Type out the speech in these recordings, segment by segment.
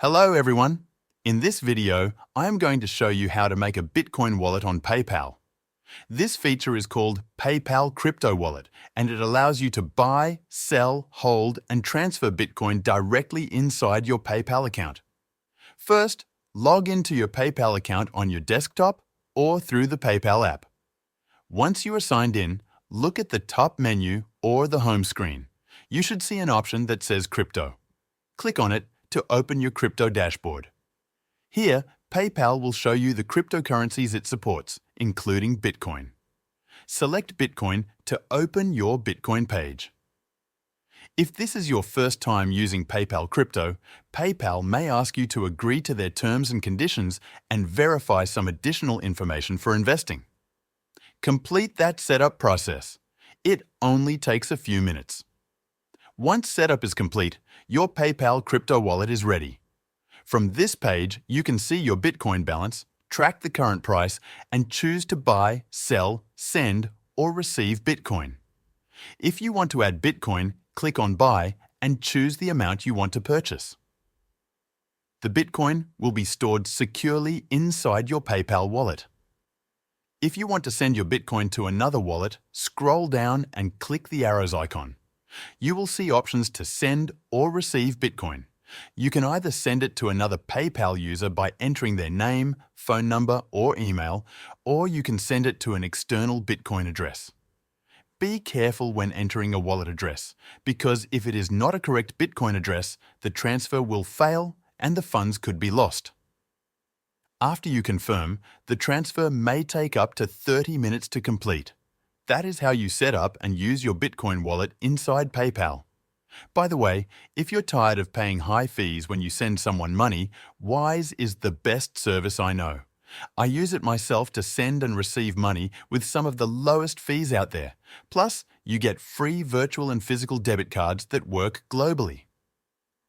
Hello everyone! In this video, I am going to show you how to make a Bitcoin wallet on PayPal. This feature is called PayPal Crypto Wallet, and it allows you to buy, sell, hold, and transfer Bitcoin directly inside your PayPal account. First, log into your PayPal account on your desktop or through the PayPal app. Once you are signed in, look at the top menu or the home screen. You should see an option that says Crypto. Click on it to open your crypto dashboard. Here, PayPal will show you the cryptocurrencies it supports, including Bitcoin. Select Bitcoin to open your Bitcoin page. If this is your first time using PayPal Crypto, PayPal may ask you to agree to their terms and conditions and verify some additional information for investing. Complete that setup process. It only takes a few minutes. Once setup is complete, your PayPal crypto wallet is ready. From this page, you can see your Bitcoin balance, track the current price, and choose to buy, sell, send, or receive Bitcoin. If you want to add Bitcoin, click on Buy and choose the amount you want to purchase. The Bitcoin will be stored securely inside your PayPal wallet. If you want to send your Bitcoin to another wallet, scroll down and click the arrows icon. You will see options to send or receive Bitcoin. You can either send it to another PayPal user by entering their name, phone number, or email, or you can send it to an external Bitcoin address. Be careful when entering a wallet address, because if it is not a correct Bitcoin address, the transfer will fail and the funds could be lost. After you confirm, the transfer may take up to 30 minutes to complete. That is how you set up and use your Bitcoin wallet inside PayPal. By the way, if you're tired of paying high fees when you send someone money, Wise is the best service I know. I use it myself to send and receive money with some of the lowest fees out there. Plus, you get free virtual and physical debit cards that work globally.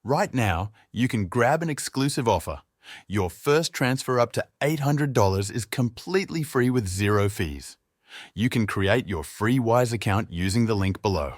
Right now, you can grab an exclusive offer. Your first transfer up to $800 is completely free with zero fees. You can create your free Wise account using the link below.